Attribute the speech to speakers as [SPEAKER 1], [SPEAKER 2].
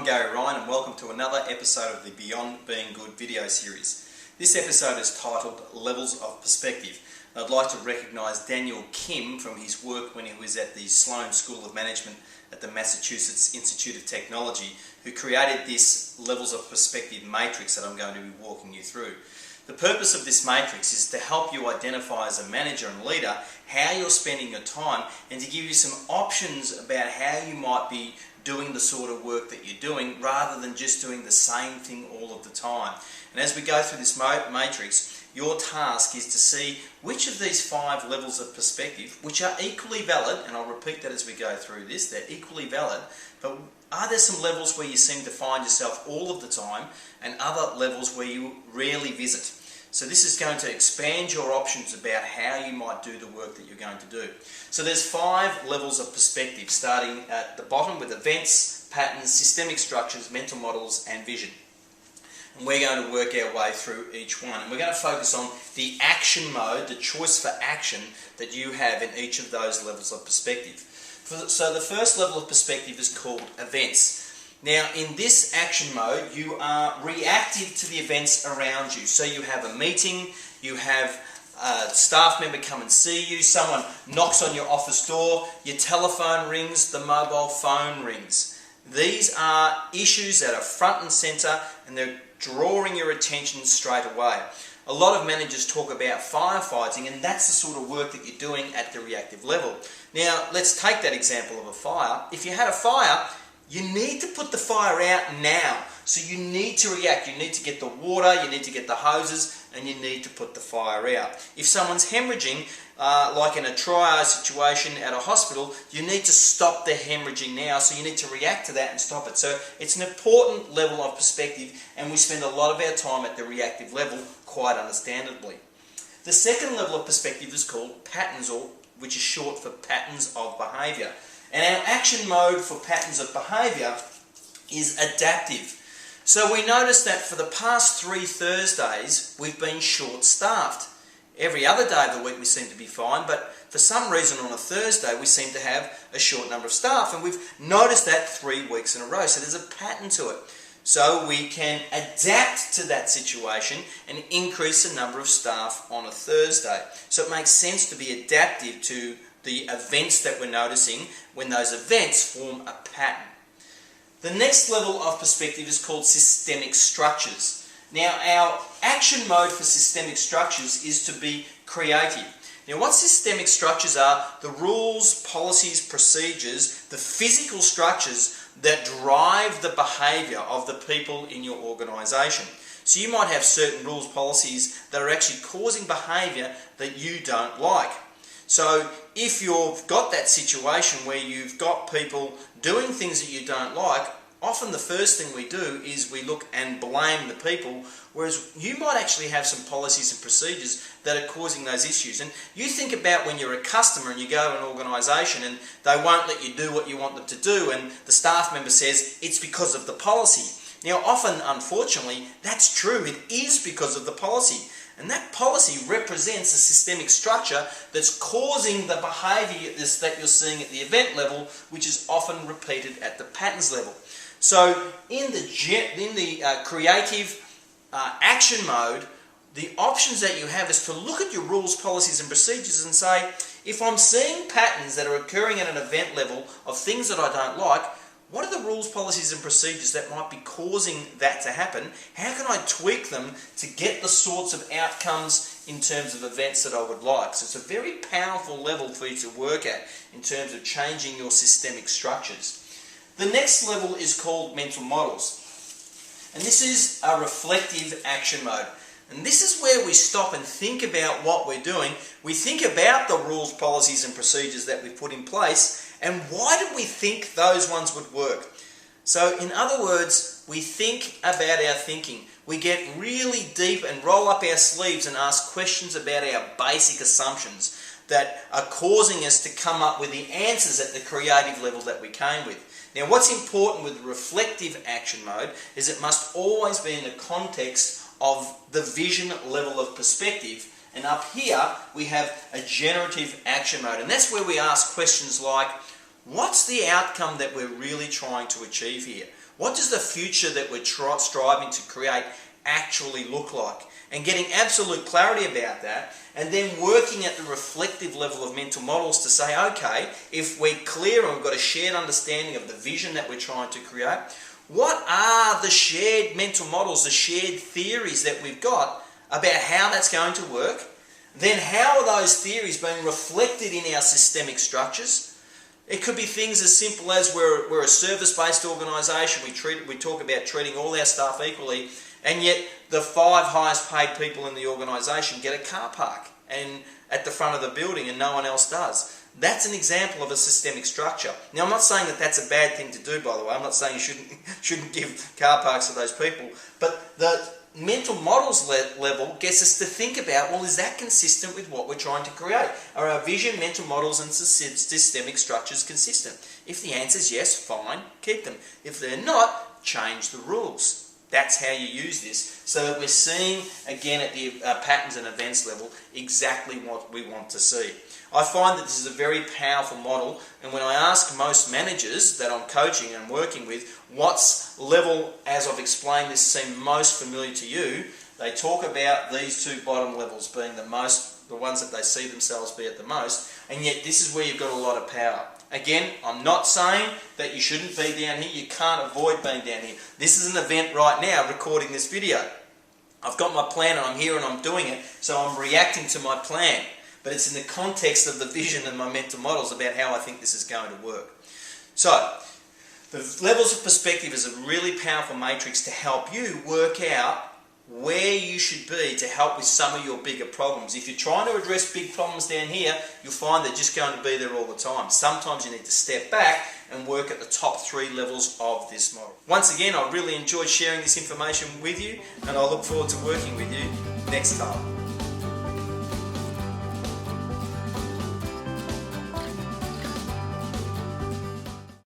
[SPEAKER 1] Gary Ryan and welcome to another episode of the Beyond Being Good video series. This episode is titled Levels of Perspective. I'd like to recognise Daniel Kim from his work when he was at the Sloan School of Management at the Massachusetts Institute of Technology, who created this Levels of Perspective matrix that I'm going to be walking you through. The purpose of this matrix is to help you identify as a manager and leader how you're spending your time and to give you some options about how you might be doing the sort of work that you're doing rather than just doing the same thing all of the time. And as we go through this matrix, your task is to see which of these 5 levels of perspective, which are equally valid, and I'll repeat that as we go through this, they're equally valid, but are there some levels where you seem to find yourself all of the time and other levels where you rarely visit? So this is going to expand your options about how you might do the work that you're going to do. So there's 5 levels of perspective, starting at the bottom with events, patterns, systemic structures, mental models and vision. And we're going to work our way through each one. And we're going to focus on the action mode, the choice for action that you have in each of those levels of perspective. So the first level of perspective is called events. Now, in this action mode, you are reactive to the events around you. So you have a meeting, you have a staff member come and see you, someone knocks on your office door, your telephone rings, the mobile phone rings. These are issues that are front and centre and they're drawing your attention straight away. A lot of managers talk about firefighting, and that's the sort of work that you're doing at the reactive level. Now, let's take that example of a fire. If you had a fire, you need to put the fire out now. So you need to react. You need to get the water, you need to get the hoses, and you need to put the fire out. If someone's hemorrhaging, like in a triage situation at a hospital, you need to stop the hemorrhaging now. So you need to react to that and stop it. So it's an important level of perspective, and we spend a lot of our time at the reactive level, quite understandably. The second level of perspective is called patterns, or which is short for patterns of behaviour. And our action mode for patterns of behaviour is adaptive. So we notice that for the past 3 Thursdays, we've been short-staffed. Every other day of the week we seem to be fine, but for some reason on a Thursday we seem to have a short number of staff, and we've noticed that 3 weeks in a row. So there's a pattern to it. So we can adapt to that situation and increase the number of staff on a Thursday. So it makes sense to be adaptive to the events that we're noticing when those events form a pattern. The next level of perspective is called systemic structures. Now, our action mode for systemic structures is to be creative. Now, what systemic structures are? The rules, policies, procedures, the physical structures that drive the behaviour of the people in your organisation. So you might have certain rules, policies that are actually causing behaviour that you don't like. So if you've got that situation where you've got people doing things that you don't like, often the first thing we do is we look and blame the people, whereas you might actually have some policies and procedures that are causing those issues. And you think about when you're a customer and you go to an organisation and they won't let you do what you want them to do, and the staff member says it's because of the policy. Now often, unfortunately, that's true. It is because of the policy. And that policy represents a systemic structure that's causing the behaviour that you're seeing at the event level, which is often repeated at the patterns level. So in the creative action mode, the options that you have is to look at your rules, policies and procedures and say, if I'm seeing patterns that are occurring at an event level of things that I don't like, what are the rules, policies and procedures that might be causing that to happen? How can I tweak them to get the sorts of outcomes in terms of events that I would like? So it's a very powerful level for you to work at in terms of changing your systemic structures. The next level is called mental models. And this is a reflective action mode. And this is where we stop and think about what we're doing. We think about the rules, policies and procedures that we've put in place, and why did we think those ones would work? So in other words, we think about our thinking. We get really deep and roll up our sleeves and ask questions about our basic assumptions that are causing us to come up with the answers at the creative level that we came with. Now, what's important with reflective action mode is it must always be in the context of the vision level of perspective. And up here, we have a generative action mode. And that's where we ask questions like, what's the outcome that we're really trying to achieve here? What does the future that we're striving to create actually look like? And getting absolute clarity about that, and then working at the reflective level of mental models to say, okay, if we're clear and we've got a shared understanding of the vision that we're trying to create, what are the shared mental models, the shared theories that we've got about how that's going to work? Then how are those theories being reflected in our systemic structures? It could be things as simple as we're a service-based organisation. We talk about treating all our staff equally, and yet the 5 highest paid people in the organisation get a car park and at the front of the building and no one else does. That's an example of a systemic structure. Now, I'm not saying that that's a bad thing to do, by the way. I'm not saying you shouldn't give car parks to those people. But the mental models level gets us to think about, well, is that consistent with what we're trying to create? Are our vision, mental models and systemic structures consistent? If the answer is yes, fine, keep them. If they're not, change the rules. That's how you use this, so that we're seeing, again, at the patterns and events level, exactly what we want to see. I find that this is a very powerful model, and when I ask most managers that I'm coaching and working with, what's level, as I've explained this, seem most familiar to you, they talk about these 2 bottom levels being the ones that they see themselves be at the most, and yet this is where you've got a lot of power. Again, I'm not saying that you shouldn't be down here. You can't avoid being down here. This is an event right now, recording this video. I've got my plan and I'm here and I'm doing it, so I'm reacting to my plan. But it's in the context of the vision and my mental models about how I think this is going to work. So, the levels of perspective is a really powerful matrix to help you work out where you should be to help with some of your bigger problems. If you're trying to address big problems down here, you'll find they're just going to be there all the time. Sometimes you need to step back and work at the top 3 levels of this model. Once again, I really enjoyed sharing this information with you, and I look forward to working with you next time.